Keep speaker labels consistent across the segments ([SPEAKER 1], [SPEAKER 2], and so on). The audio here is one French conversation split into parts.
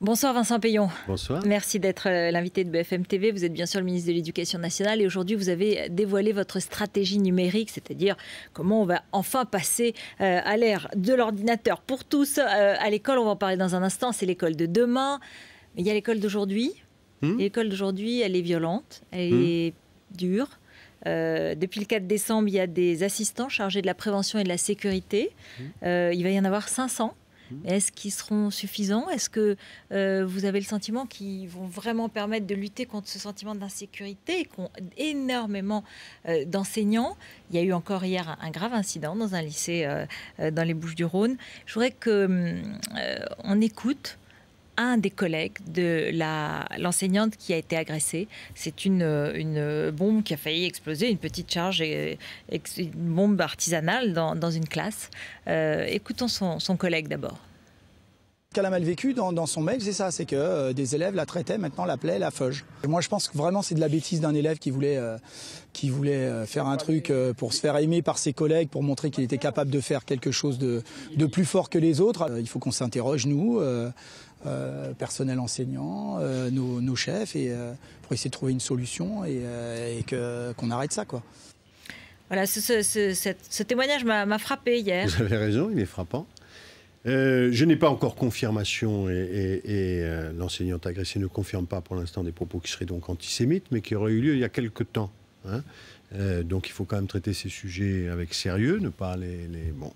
[SPEAKER 1] Bonsoir Vincent Peillon.
[SPEAKER 2] Bonsoir.
[SPEAKER 1] Merci d'être l'invité de BFM TV. Vous êtes bien sûr le ministre de l'Éducation nationale et aujourd'hui vous avez dévoilé votre stratégie numérique, c'est-à-dire comment on va enfin passer à l'ère de l'ordinateur pour tous à l'école. On va en parler dans un instant, c'est l'école de demain. Mais il y a l'école d'aujourd'hui. L'école d'aujourd'hui, elle est violente, elle est dure. Depuis le 4 décembre, il y a des assistants chargés de la prévention et de la sécurité. Il va y en avoir 500. Est-ce qu'ils seront suffisants? Est-ce que vous avez le sentiment qu'ils vont vraiment permettre de lutter contre ce sentiment d'insécurité et qu'ont énormément d'enseignants? Il y a eu encore hier un grave incident dans un lycée dans les Bouches-du-Rhône. Je voudrais qu'on écoute un des collègues de l'enseignante qui a été agressée. C'est une bombe qui a failli exploser, une petite charge, une bombe artisanale dans une classe. Écoutons son collègue d'abord.
[SPEAKER 3] Ce qu'elle a mal vécu dans son mail, c'est ça, c'est que des élèves la traitaient, maintenant l'appelaient la feuge. Et moi je pense que vraiment c'est de la bêtise d'un élève qui voulait faire un truc pour se faire aimer par ses collègues, pour montrer qu'il était capable de faire quelque chose de plus fort que les autres. Il faut qu'on s'interroge, nous, personnel enseignant, nos chefs, et pour essayer de trouver une solution et qu'on arrête ça, quoi.
[SPEAKER 1] Voilà, ce témoignage m'a frappé hier.
[SPEAKER 2] Vous avez raison, il est frappant. Je n'ai pas encore confirmation et l'enseignante agressée ne confirme pas pour l'instant des propos qui seraient donc antisémites, mais qui auraient eu lieu il y a quelque temps. Donc il faut quand même traiter ces sujets avec sérieux, ne pas bon.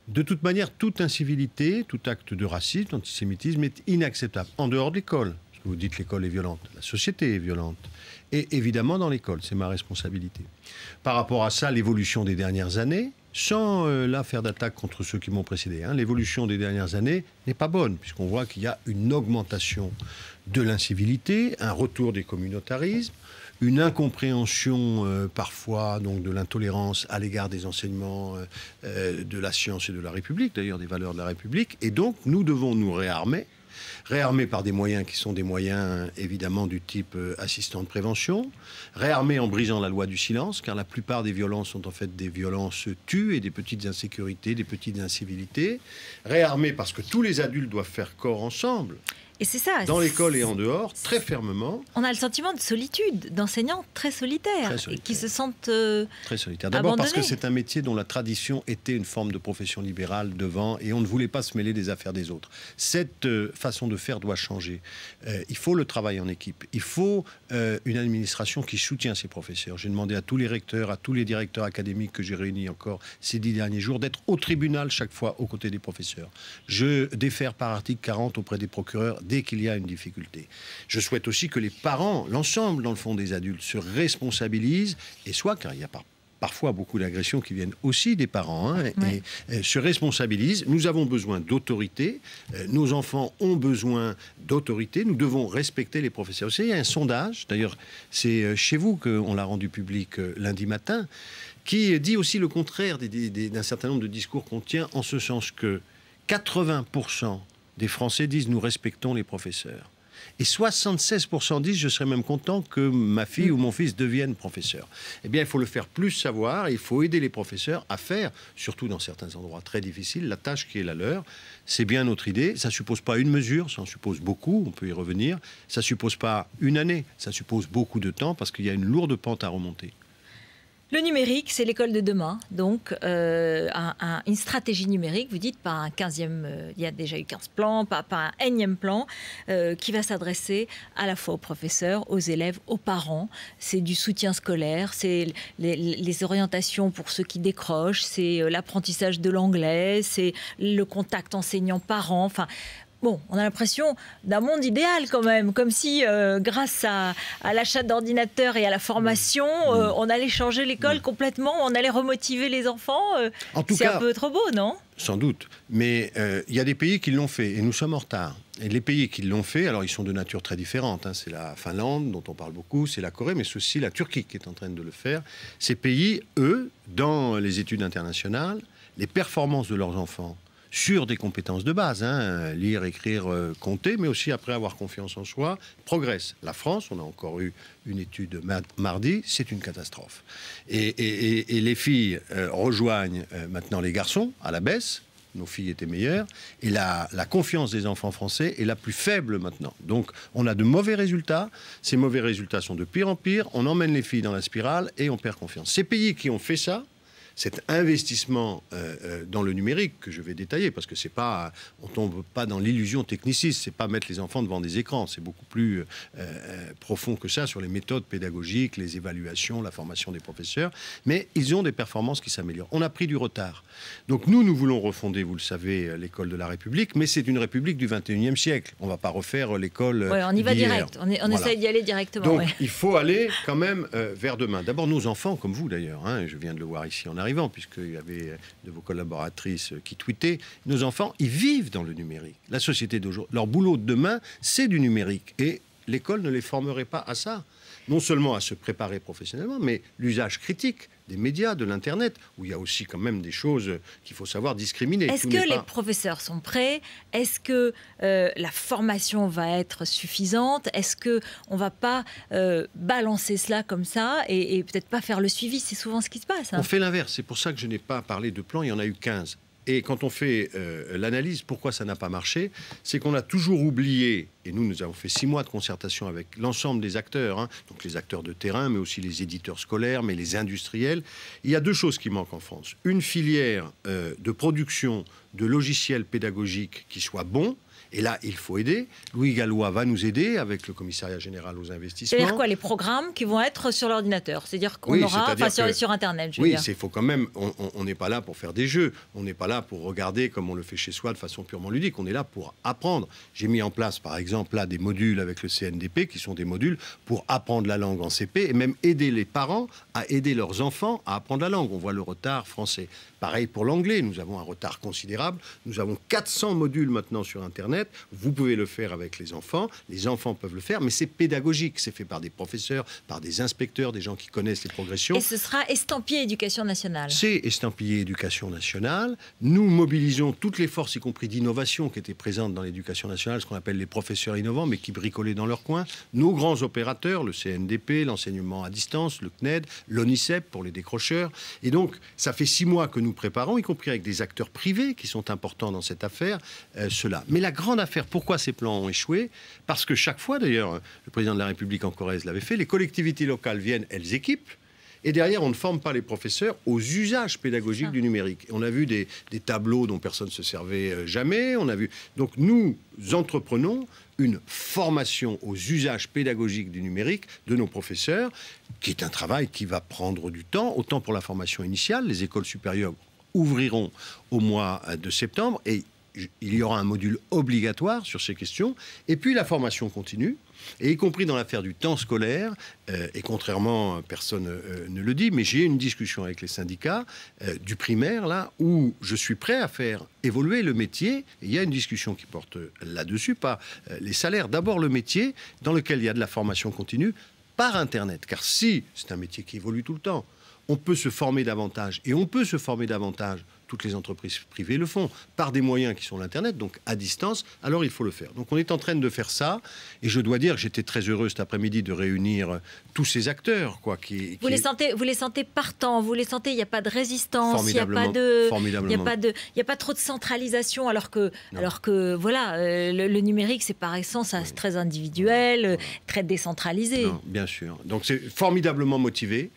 [SPEAKER 2] De toute manière, toute incivilité, tout acte de racisme, d'antisémitisme est inacceptable. En dehors de l'école, parce que vous dites que l'école est violente, la société est violente. Et évidemment dans l'école, c'est ma responsabilité. Par rapport à ça, l'évolution des dernières années, sans là faire d'attaque contre ceux qui m'ont précédé, l'évolution des dernières années n'est pas bonne, puisqu'on voit qu'il y a une augmentation de l'incivilité, un retour des communautarismes, une incompréhension parfois donc, de l'intolérance à l'égard des enseignements de la science et de la République, d'ailleurs des valeurs de la République. Et donc nous devons nous réarmer par des moyens qui sont des moyens évidemment du type assistant de prévention, réarmer en brisant la loi du silence, car la plupart des violences sont en fait des violences tues et des petites insécurités, des petites incivilités, réarmer parce que tous les adultes doivent faire corps ensemble.
[SPEAKER 1] Et c'est ça.
[SPEAKER 2] Dans l'école et en dehors, très fermement.
[SPEAKER 1] On a le sentiment de solitude, d'enseignants très solitaires, et qui se sentent
[SPEAKER 2] très solitaires. D'abord parce que c'est un métier dont la tradition était une forme de profession libérale devant, et on ne voulait pas se mêler des affaires des autres. Cette façon de faire doit changer. Il faut le travail en équipe. Il faut une administration qui soutient ses professeurs. J'ai demandé à tous les recteurs, à tous les directeurs académiques que j'ai réunis encore ces 10 derniers jours, d'être au tribunal chaque fois aux côtés des professeurs. Je défère par article 40 auprès des procureurs dès qu'il y a une difficulté. Je souhaite aussi que les parents, l'ensemble dans le fond des adultes, se responsabilisent, et soit, car il y a parfois beaucoup d'agressions qui viennent aussi des parents, et se responsabilisent. Nous avons besoin d'autorité, nos enfants ont besoin d'autorité, nous devons respecter les professeurs. Vous savez, il y a un sondage, d'ailleurs c'est chez vous qu'on l'a rendu public lundi matin, qui dit aussi le contraire d'un certain nombre de discours qu'on tient, en ce sens que 80% des Français disent nous respectons les professeurs. Et 76% disent je serais même content que ma fille ou mon fils devienne professeur. Eh bien, il faut le faire plus savoir, il faut aider les professeurs à faire, surtout dans certains endroits très difficiles, la tâche qui est la leur. C'est bien notre idée. Ça ne suppose pas une mesure, ça en suppose beaucoup, on peut y revenir. Ça ne suppose pas une année, ça suppose beaucoup de temps parce qu'il y a une lourde pente à remonter.
[SPEAKER 1] Le numérique, c'est l'école de demain. Donc, une stratégie numérique, vous dites, pas un 15e, il y a déjà eu 15 plans, pas un énième plan, qui va s'adresser à la fois aux professeurs, aux élèves, aux parents. C'est du soutien scolaire, c'est les orientations pour ceux qui décrochent, c'est l'apprentissage de l'anglais, c'est le contact enseignant-parent. Enfin, bon, on a l'impression d'un monde idéal quand même, comme si grâce à l'achat d'ordinateurs et à la formation, on allait changer l'école complètement, on allait remotiver les enfants. C'est un peu trop beau, non ?
[SPEAKER 2] Sans doute, mais il y a des pays qui l'ont fait et nous sommes en retard. Et les pays qui l'ont fait, alors ils sont de nature très différente. C'est la Finlande dont on parle beaucoup, c'est la Corée, mais c'est aussi la Turquie qui est en train de le faire. Ces pays, eux, dans les études internationales, les performances de leurs enfants sur des compétences de base, lire, écrire, compter, mais aussi après avoir confiance en soi, progresse. La France, on a encore eu une étude mardi, c'est une catastrophe. Et les filles rejoignent maintenant les garçons à la baisse, nos filles étaient meilleures, et la confiance des enfants français est la plus faible maintenant. Donc on a de mauvais résultats, ces mauvais résultats sont de pire en pire, on emmène les filles dans la spirale et on perd confiance. Ces pays qui ont fait ça, cet investissement dans le numérique que je vais détailler, parce que c'est pas, on tombe pas dans l'illusion techniciste, c'est pas mettre les enfants devant des écrans, c'est beaucoup plus profond que ça sur les méthodes pédagogiques, les évaluations, la formation des professeurs, mais ils ont des performances qui s'améliorent. On a pris du retard. Donc nous voulons refonder, vous le savez, l'école de la République, mais c'est une République du 21e siècle. On va pas refaire l'école
[SPEAKER 1] ouais, on y va direct, on
[SPEAKER 2] voilà.
[SPEAKER 1] essaie d'y aller directement.
[SPEAKER 2] Donc il faut aller quand même vers demain. D'abord nos enfants, comme vous d'ailleurs, hein, je viens de le voir ici en arrivant, puisqu'il y avait de vos collaboratrices qui tweetaient, nos enfants, ils vivent dans le numérique. La société d'aujourd'hui, leur boulot de demain, c'est du numérique. Et l'école ne les formerait pas à ça. Non seulement à se préparer professionnellement, mais l'usage critique des médias, de l'Internet, où il y a aussi quand même des choses qu'il faut savoir discriminer.
[SPEAKER 1] Est-ce que les professeurs sont prêts? Est-ce que la formation va être suffisante? Est-ce qu'on ne va pas balancer cela comme ça et peut-être pas faire le suivi? C'est souvent ce qui se passe. Hein.
[SPEAKER 2] On fait l'inverse. C'est pour ça que je n'ai pas parlé de plan. Il y en a eu 15. Et quand on fait l'analyse, pourquoi ça n'a pas marché, c'est qu'on a toujours oublié, et nous avons fait 6 mois de concertation avec l'ensemble des acteurs, hein, donc les acteurs de terrain, mais aussi les éditeurs scolaires, mais les industriels. Il y a 2 choses qui manquent en France. Une filière de production de logiciels pédagogiques qui soit bon. Et là, il faut aider. Louis Gallois va nous aider avec le commissariat général aux investissements.
[SPEAKER 1] C'est-à-dire quoi? Les programmes qui vont être sur l'ordinateur? C'est-à-dire qu'on aura, sur Internet, je veux dire.
[SPEAKER 2] Oui, il faut quand même... On n'est pas là pour faire des jeux. On n'est pas là pour regarder comme on le fait chez soi de façon purement ludique. On est là pour apprendre. J'ai mis en place, par exemple, là, des modules avec le CNDP, qui sont des modules pour apprendre la langue en CP et même aider les parents à aider leurs enfants à apprendre la langue. On voit le retard français. Pareil pour l'anglais. Nous avons un retard considérable. Nous avons 400 modules maintenant sur Internet. Vous pouvez le faire avec les enfants peuvent le faire, mais c'est pédagogique, c'est fait par des professeurs, par des inspecteurs, des gens qui connaissent les progressions.
[SPEAKER 1] Et ce sera estampillé éducation nationale.
[SPEAKER 2] C'est estampillé éducation nationale. Nous mobilisons toutes les forces, y compris d'innovation, qui étaient présentes dans l'éducation nationale, ce qu'on appelle les professeurs innovants, mais qui bricolaient dans leur coin. Nos grands opérateurs, le CNDP, l'enseignement à distance, le CNED, l'ONICEP pour les décrocheurs. Et donc, ça fait 6 mois que nous préparons, y compris avec des acteurs privés qui sont importants dans cette affaire, cela. Mais la grande affaire, pourquoi ces plans ont échoué? Parce que chaque fois, d'ailleurs, le président de la République en Corrèze l'avait fait, les collectivités locales viennent, elles équipent, et derrière, on ne forme pas les professeurs aux usages pédagogiques du numérique. On a vu des tableaux dont personne ne se servait jamais. Donc nous entreprenons une formation aux usages pédagogiques du numérique de nos professeurs, qui est un travail qui va prendre du temps, autant pour la formation initiale. Les écoles supérieures ouvriront au mois de septembre et il y aura un module obligatoire sur ces questions. Et puis la formation continue, et y compris dans l'affaire du temps scolaire, et contrairement, personne ne le dit, mais j'ai eu une discussion avec les syndicats du primaire, là, où je suis prêt à faire évoluer le métier. Et il y a une discussion qui porte là-dessus, pas les salaires, d'abord le métier, dans lequel il y a de la formation continue, par Internet. Car si c'est un métier qui évolue tout le temps, on peut se former davantage, et on peut se former davantage, toutes les entreprises privées le font, par des moyens qui sont l'Internet, donc à distance, alors il faut le faire. Donc on est en train de faire ça, et je dois dire que j'étais très heureux cet après-midi de réunir tous ces acteurs.
[SPEAKER 1] Vous les sentez partants, vous les sentez, il n'y a pas de résistance, il n'y a pas trop de centralisation, alors que voilà, le numérique, c'est par essence très individuel, très décentralisé.
[SPEAKER 2] Non, bien sûr. Donc c'est formidablement motivé.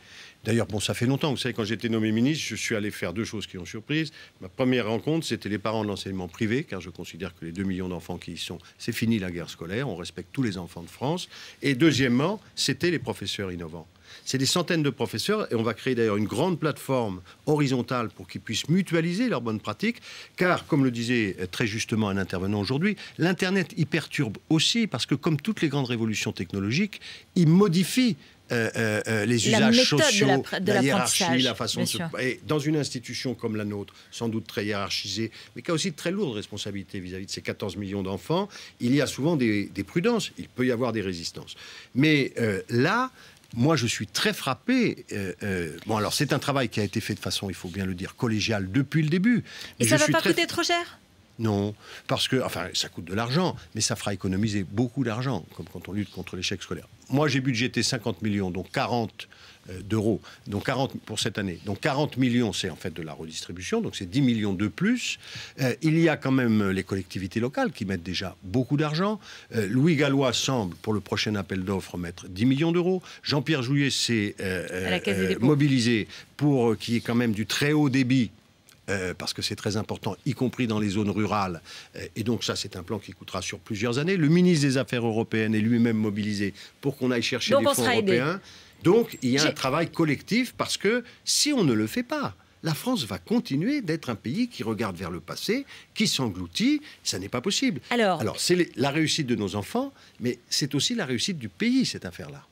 [SPEAKER 2] D'ailleurs, bon, ça fait longtemps. Vous savez, quand j'ai été nommé ministre, je suis allé faire 2 choses qui ont surprise. Ma première rencontre, c'était les parents de l'enseignement privé, car je considère que les 2 millions d'enfants qui y sont, c'est fini la guerre scolaire, on respecte tous les enfants de France. Et deuxièmement, c'était les professeurs innovants. C'est des centaines de professeurs, et on va créer d'ailleurs une grande plateforme horizontale pour qu'ils puissent mutualiser leurs bonnes pratiques, car, comme le disait très justement un intervenant aujourd'hui, l'Internet y perturbe aussi, parce que comme toutes les grandes révolutions technologiques, il modifie les usages sociaux, la hiérarchie, la façon de se... Et dans une institution comme la nôtre, sans doute très hiérarchisée, mais qui a aussi de très lourdes responsabilités vis-à-vis de ces 14 millions d'enfants, il y a souvent des prudences, il peut y avoir des résistances. Mais là, moi, je suis très frappé. Bon, alors, c'est un travail qui a été fait de façon, il faut bien le dire, collégiale depuis le début.
[SPEAKER 1] Et ça ne va pas coûter trop cher ?
[SPEAKER 2] Non, parce que, enfin, ça coûte de l'argent, mais ça fera économiser beaucoup d'argent, comme quand on lutte contre l'échec scolaire. Moi, j'ai budgété 50 millions, donc 40 d'euros, donc 40 pour cette année. Donc 40 millions, c'est en fait de la redistribution, donc c'est 10 millions de plus. Il y a quand même les collectivités locales qui mettent déjà beaucoup d'argent. Louis Gallois semble, pour le prochain appel d'offres, mettre 10 millions d'euros. Jean-Pierre Jouyet s'est mobilisé pour qu'il y ait quand même du très haut débit. Parce que c'est très important, y compris dans les zones rurales. Et donc ça, c'est un plan qui coûtera sur plusieurs années. Le ministre des Affaires européennes est lui-même mobilisé pour qu'on aille chercher des fonds européens. Donc il y a un travail collectif, parce que si on ne le fait pas, la France va continuer d'être un pays qui regarde vers le passé, qui s'engloutit. Ça n'est pas possible. Alors c'est la réussite de nos enfants, mais c'est aussi la réussite du pays, cette affaire-là.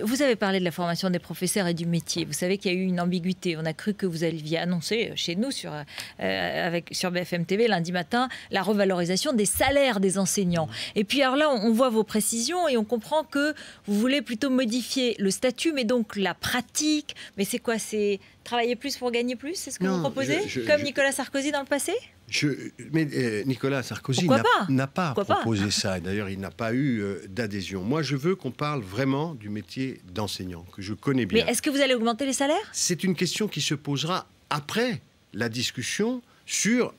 [SPEAKER 1] Vous avez parlé de la formation des professeurs et du métier. Vous savez qu'il y a eu une ambiguïté. On a cru que vous alliez annoncer chez nous, sur BFM TV, lundi matin, la revalorisation des salaires des enseignants. Et puis alors là, on voit vos précisions et on comprend que vous voulez plutôt modifier le statut, mais donc la pratique. Mais c'est quoi? C'est travailler plus pour gagner plus? C'est ce que vous proposez? Comme Nicolas Sarkozy dans le passé?
[SPEAKER 2] Mais Nicolas Sarkozy n'a pas proposé ça. D'ailleurs, il n'a pas eu d'adhésion. Moi, je veux qu'on parle vraiment du métier d'enseignant, que je connais bien.
[SPEAKER 1] Mais est-ce que vous allez augmenter les salaires?
[SPEAKER 2] C'est une question qui se posera après la discussion sur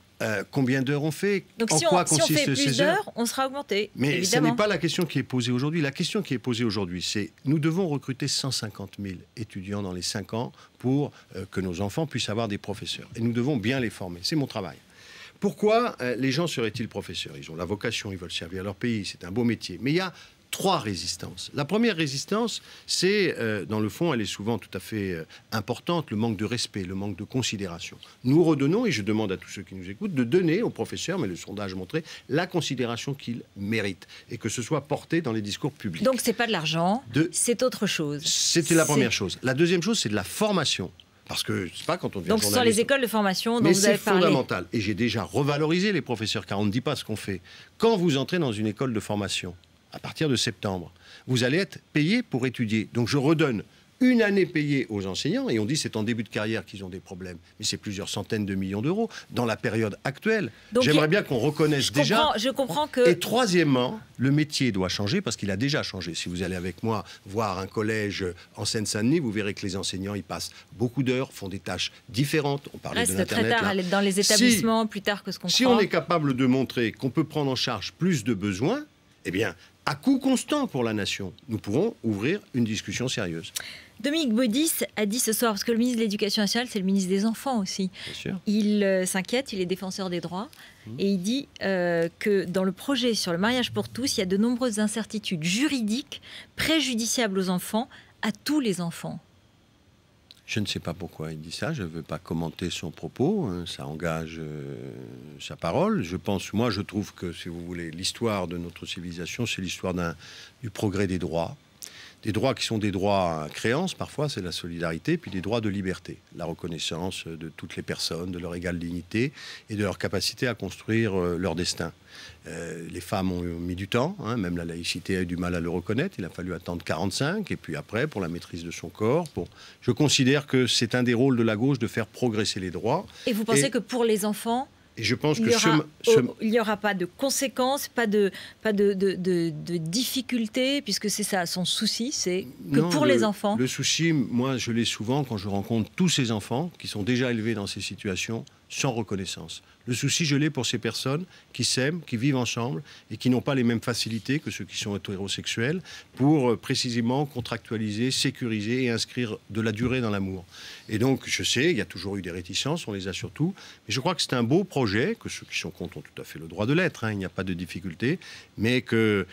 [SPEAKER 2] combien d'heures on fait,
[SPEAKER 1] donc,
[SPEAKER 2] en quoi consistent ces heures.
[SPEAKER 1] Si on fait plus d'heures, on sera augmenté.
[SPEAKER 2] Mais
[SPEAKER 1] évidemment.
[SPEAKER 2] Ce n'est pas la question qui est posée aujourd'hui. La question qui est posée aujourd'hui, c'est nous devons recruter 150 000 étudiants dans les 5 ans pour que nos enfants puissent avoir des professeurs. Et nous devons bien les former. C'est mon travail. Pourquoi les gens seraient-ils professeurs? Ils ont la vocation, ils veulent servir leur pays, c'est un beau métier. Mais il y a 3 résistances. La première résistance, c'est, dans le fond, elle est souvent tout à fait importante, le manque de respect, le manque de considération. Nous redonnons, et je demande à tous ceux qui nous écoutent, de donner aux professeurs, mais le sondage montrait, la considération qu'ils méritent, et que ce soit porté dans les discours publics.
[SPEAKER 1] Donc c'est pas de l'argent, c'est autre chose.
[SPEAKER 2] C'était la première chose. La deuxième chose, c'est de la formation. Parce que c'est pas quand on devient
[SPEAKER 1] journaliste. Donc ce sont les écoles de formation dont vous avez parlé.
[SPEAKER 2] Mais c'est fondamental. Et j'ai déjà revalorisé les professeurs, car on ne dit pas ce qu'on fait. Quand vous entrez dans une école de formation, à partir de septembre, vous allez être payé pour étudier. Donc je redonne une année payée aux enseignants, et on dit c'est en début de carrière qu'ils ont des problèmes. Mais c'est plusieurs centaines de millions d'euros dans la période actuelle. J'aimerais bien qu'on reconnaisse déjà.
[SPEAKER 1] Je comprends que...
[SPEAKER 2] Et troisièmement, le métier doit changer, parce qu'il a déjà changé. Si vous allez avec moi voir un collège en Seine-Saint-Denis, vous verrez que les enseignants, ils passent beaucoup d'heures, font des tâches différentes. On parlait de l'Internet.
[SPEAKER 1] Très tard, dans les établissements, plus tard que ce qu'on croit.
[SPEAKER 2] Si on est capable de montrer qu'on peut prendre en charge plus de besoins, eh bien, à coût constant pour la nation, nous pourrons ouvrir une discussion sérieuse.
[SPEAKER 1] Dominique Baudis a dit ce soir, parce que le ministre de l'Éducation nationale, c'est le ministre des Enfants aussi.
[SPEAKER 2] Bien sûr.
[SPEAKER 1] Il s'inquiète, il est défenseur des droits, et il dit que dans le projet sur le mariage pour tous, il y a de nombreuses incertitudes juridiques préjudiciables aux enfants, à tous les enfants.
[SPEAKER 2] Je ne sais pas pourquoi il dit ça, je ne veux pas commenter son propos, ça engage sa parole. Je trouve que, si vous voulez, l'histoire de notre civilisation, c'est l'histoire du progrès des droits. Des droits qui sont des droits à créance, parfois c'est la solidarité, puis des droits de liberté, la reconnaissance de toutes les personnes, de leur égale dignité et de leur capacité à construire leur destin. Les femmes ont mis du temps, même la laïcité a eu du mal à le reconnaître, il a fallu attendre 45, et puis après, pour la maîtrise de son corps. Je considère que c'est un des rôles de la gauche de faire progresser les droits.
[SPEAKER 1] Et vous pensez que pour les enfants,
[SPEAKER 2] et je pense
[SPEAKER 1] il n'y aura pas de conséquences, pas de difficultés, puisque c'est ça son souci, c'est que pour les enfants.
[SPEAKER 2] Le souci, moi, je l'ai souvent quand je rencontre tous ces enfants qui sont déjà élevés dans ces situations sans reconnaissance. Le souci, je l'ai pour ces personnes qui s'aiment, qui vivent ensemble et qui n'ont pas les mêmes facilités que ceux qui sont hétérosexuels pour précisément contractualiser, sécuriser et inscrire de la durée dans l'amour. Et donc, je sais, il y a toujours eu des réticences, on les a surtout, mais je crois que c'est un beau projet, que ceux qui sont contre ont tout à fait le droit de l'être, il n'y a pas de difficulté, mais que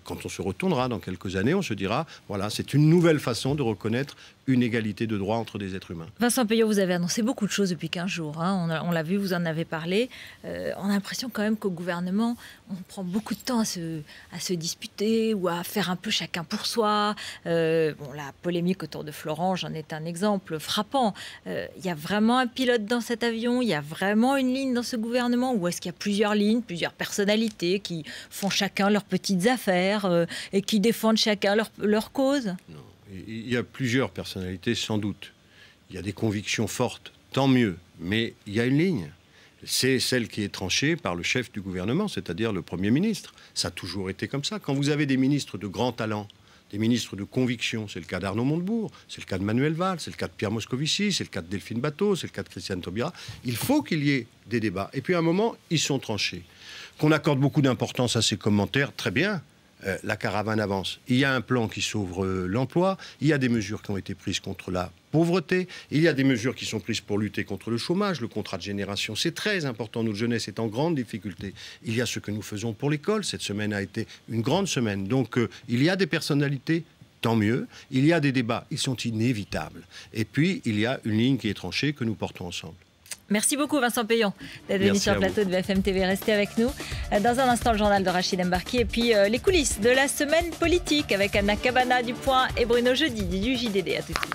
[SPEAKER 2] quand on se retournera dans quelques années, on se dira, voilà, c'est une nouvelle façon de reconnaître une égalité de droits entre des êtres humains.
[SPEAKER 1] Vincent Peillot, vous avez annoncé beaucoup de choses depuis 15 jours. On l'a vu, vous en avez parlé. On a l'impression quand même qu'au gouvernement, on prend beaucoup de temps à se disputer ou à faire un peu chacun pour soi. La polémique autour de Florent, j'en est un exemple frappant. Il y a vraiment un pilote dans cet avion? Il y a vraiment une ligne dans ce gouvernement? Ou est-ce qu'il y a plusieurs lignes, plusieurs personnalités qui font chacun leurs petites affaires et qui défendent chacun leur cause?
[SPEAKER 2] Non. Il y a plusieurs personnalités, sans doute. Il y a des convictions fortes, tant mieux. Mais il y a une ligne. c'est celle qui est tranchée par le chef du gouvernement, c'est-à-dire le Premier ministre. Ça a toujours été comme ça. Quand vous avez des ministres de grand talent, des ministres de conviction, c'est le cas d'Arnaud Montebourg, c'est le cas de Manuel Valls, c'est le cas de Pierre Moscovici, c'est le cas de Delphine Batho, c'est le cas de Christiane Taubira. Il faut qu'il y ait des débats. Et puis à un moment, ils sont tranchés. Qu'on accorde beaucoup d'importance à ces commentaires, très bien. La caravane avance. Il y a un plan qui sauve l'emploi, il y a des mesures qui ont été prises contre la pauvreté, il y a des mesures qui sont prises pour lutter contre le chômage, le contrat de génération, c'est très important, notre jeunesse est en grande difficulté. Il y a ce que nous faisons pour l'école, cette semaine a été une grande semaine, donc il y a des personnalités, tant mieux, il y a des débats, ils sont inévitables, et puis il y a une ligne qui est tranchée que nous portons ensemble.
[SPEAKER 1] Merci beaucoup Vincent Payon d'être venu sur le plateau de BFM TV. Restez avec nous. Dans un instant, le journal de Rachid Embarki et puis les coulisses de la semaine politique avec Anna Cabana du Point et Bruno Jeudi du JDD. À tout de suite.